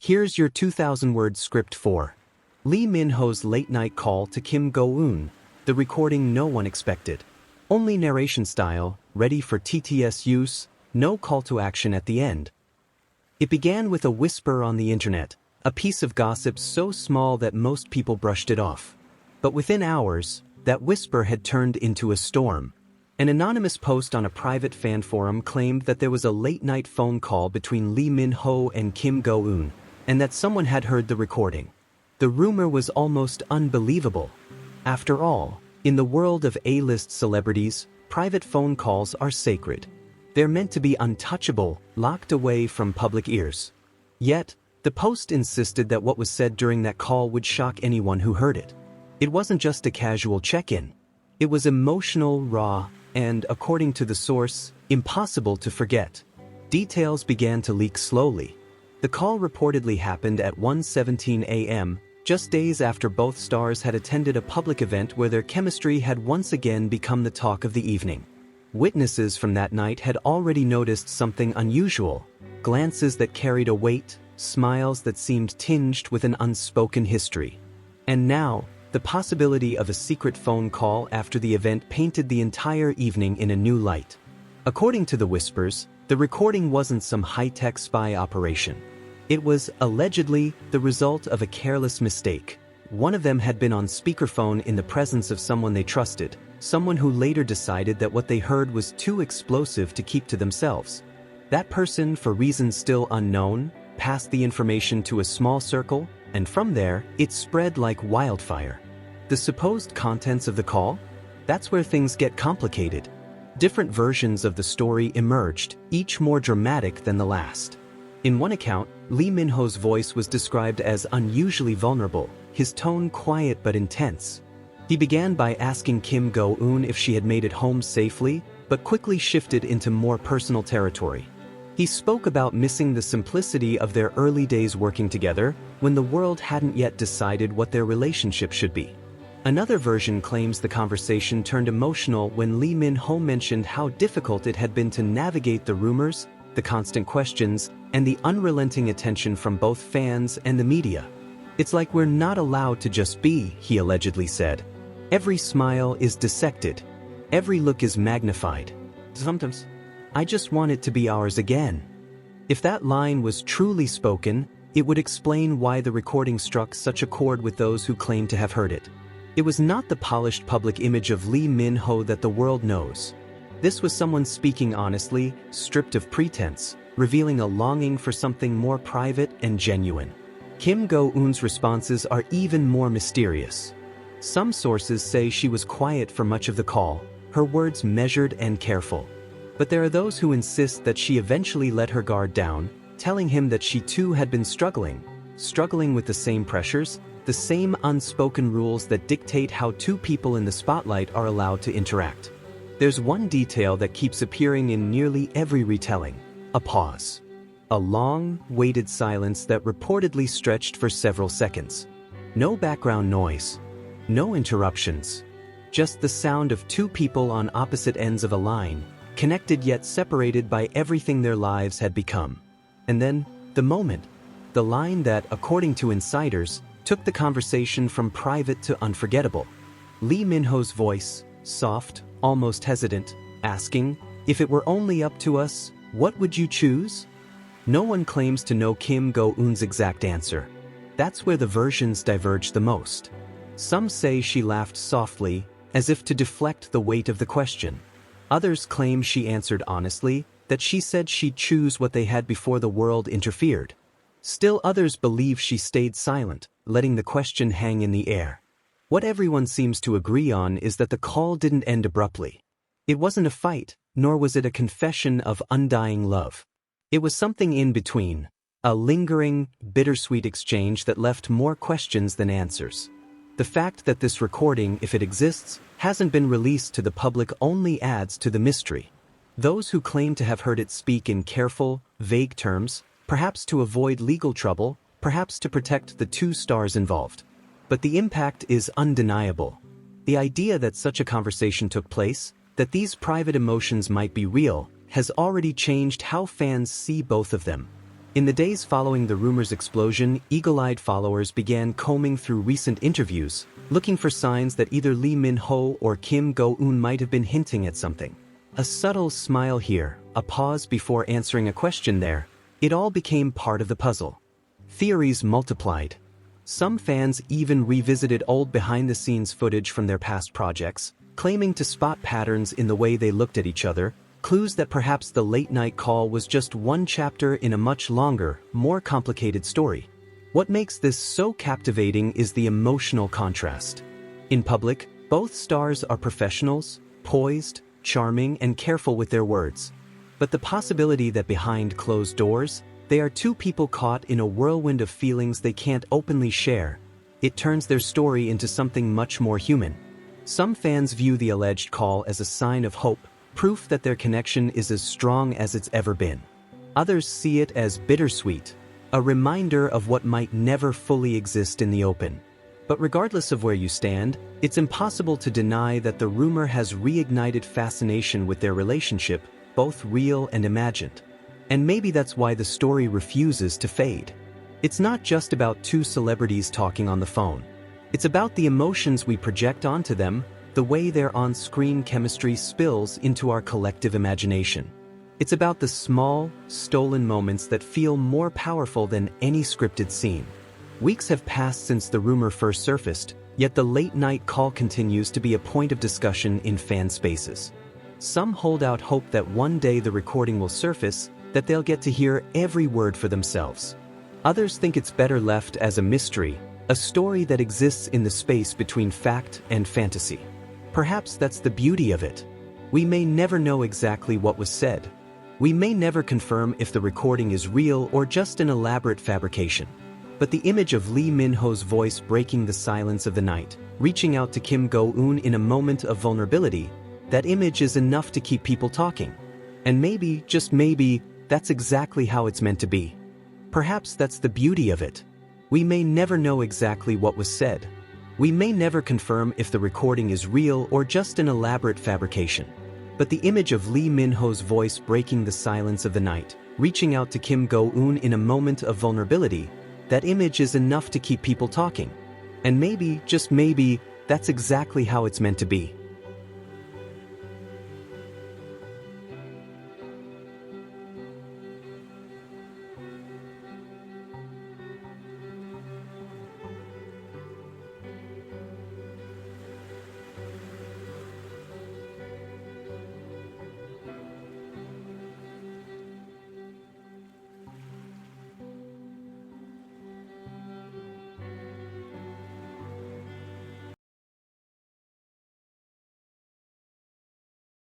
Here's your 2,000-word script for Lee Min-ho's late-night call to Kim Go-eun, the recording no one expected. Only narration style, ready for TTS use, no call to action at the end. It began with a whisper on the internet, a piece of gossip so small that most people brushed it off. But within hours, that whisper had turned into a storm. An anonymous post on a private fan forum claimed that there was a late-night phone call between Lee Min-ho and Kim Go-eun, and that someone had heard the recording. The rumor was almost unbelievable. After all, in the world of A-list celebrities, private phone calls are sacred. They're meant to be untouchable, locked away from public ears. Yet, the post insisted that what was said during that call would shock anyone who heard it. It wasn't just a casual check-in. It was emotional, raw, and, according to the source, impossible to forget. Details began to leak slowly. The call reportedly happened at 1:17 a.m., just days after both stars had attended a public event where their chemistry had once again become the talk of the evening. Witnesses from that night had already noticed something unusual, glances that carried a weight, smiles that seemed tinged with an unspoken history. And now, the possibility of a secret phone call after the event painted the entire evening in a new light. According to the whispers, the recording wasn't some high-tech spy operation. It was, allegedly, the result of a careless mistake. One of them had been on speakerphone in the presence of someone they trusted, someone who later decided that what they heard was too explosive to keep to themselves. That person, for reasons still unknown, passed the information to a small circle, and from there, it spread like wildfire. The supposed contents of the call? That's where things get complicated. Different versions of the story emerged, each more dramatic than the last. In one account, Lee Min-ho's voice was described as unusually vulnerable, his tone quiet but intense. He began by asking Kim Go-eun if she had made it home safely, but quickly shifted into more personal territory. He spoke about missing the simplicity of their early days working together, when the world hadn't yet decided what their relationship should be. Another version claims the conversation turned emotional when Lee Min-ho mentioned how difficult it had been to navigate the rumors, the constant questions, and the unrelenting attention from both fans and the media. It's like we're not allowed to just be, he allegedly said. Every smile is dissected. Every look is magnified. Sometimes, I just want it to be ours again. If that line was truly spoken, it would explain why the recording struck such a chord with those who claimed to have heard it. It was not the polished public image of Lee Min-ho that the world knows. This was someone speaking honestly, stripped of pretense, revealing a longing for something more private and genuine. Kim Go-eun's responses are even more mysterious. Some sources say she was quiet for much of the call, her words measured and careful. But there are those who insist that she eventually let her guard down, telling him that she too had been struggling with the same pressures, the same unspoken rules that dictate how two people in the spotlight are allowed to interact. There's one detail that keeps appearing in nearly every retelling: a pause. A long, weighted silence that reportedly stretched for several seconds. No background noise. No interruptions. Just the sound of two people on opposite ends of a line, connected yet separated by everything their lives had become. And then, the moment. The line that, according to insiders, took the conversation from private to unforgettable. Lee Min-ho's voice, soft, almost hesitant, asking, "If it were only up to us, what would you choose?" No one claims to know Kim Go-eun's exact answer. That's where the versions diverge the most. Some say she laughed softly, as if to deflect the weight of the question. Others claim she answered honestly, that she said she'd choose what they had before the world interfered. Still others believe she stayed silent, letting the question hang in the air. What everyone seems to agree on is that the call didn't end abruptly. It wasn't a fight, nor was it a confession of undying love. It was something in between, a lingering, bittersweet exchange that left more questions than answers. The fact that this recording, if it exists, hasn't been released to the public only adds to the mystery. Those who claim to have heard it speak in careful, vague terms, perhaps to avoid legal trouble, perhaps to protect the two stars involved. But the impact is undeniable. The idea that such a conversation took place, that these private emotions might be real, has already changed how fans see both of them. In the days following the rumor's explosion, eagle-eyed followers began combing through recent interviews, looking for signs that either Lee Min-ho or Kim Go-eun might have been hinting at something. A subtle smile here, a pause before answering a question there. It all became part of the puzzle. Theories multiplied. Some fans even revisited old behind-the-scenes footage from their past projects, claiming to spot patterns in the way they looked at each other, clues that perhaps the late-night call was just one chapter in a much longer, more complicated story. What makes this so captivating is the emotional contrast. In public, both stars are professionals, poised, charming, and careful with their words. But the possibility that behind closed doors, they are two people caught in a whirlwind of feelings they can't openly share, it turns their story into something much more human. Some fans view the alleged call as a sign of hope, proof that their connection is as strong as it's ever been. Others see it as bittersweet, a reminder of what might never fully exist in the open. But regardless of where you stand, it's impossible to deny that the rumor has reignited fascination with their relationship, both real and imagined. And maybe that's why the story refuses to fade. It's not just about two celebrities talking on the phone. It's about the emotions we project onto them, the way their on-screen chemistry spills into our collective imagination. It's about the small, stolen moments that feel more powerful than any scripted scene. Weeks have passed since the rumor first surfaced, yet the late-night call continues to be a point of discussion in fan spaces. Some hold out hope that one day the recording will surface, that they'll get to hear every word for themselves. Others think it's better left as a mystery, a story that exists in the space between fact and fantasy. Perhaps that's the beauty of it. We may never know exactly what was said. We may never confirm if the recording is real or just an elaborate fabrication. But the image of Lee Min-ho's voice breaking the silence of the night, reaching out to Kim Go-eun in a moment of vulnerability, that image is enough to keep people talking. And maybe, just maybe, that's exactly how it's meant to be. Perhaps that's the beauty of it. We may never know exactly what was said. We may never confirm if the recording is real or just an elaborate fabrication. But the image of Lee Min-ho's voice breaking the silence of the night, reaching out to Kim Go-eun in a moment of vulnerability, that image is enough to keep people talking. And maybe, just maybe, that's exactly how it's meant to be.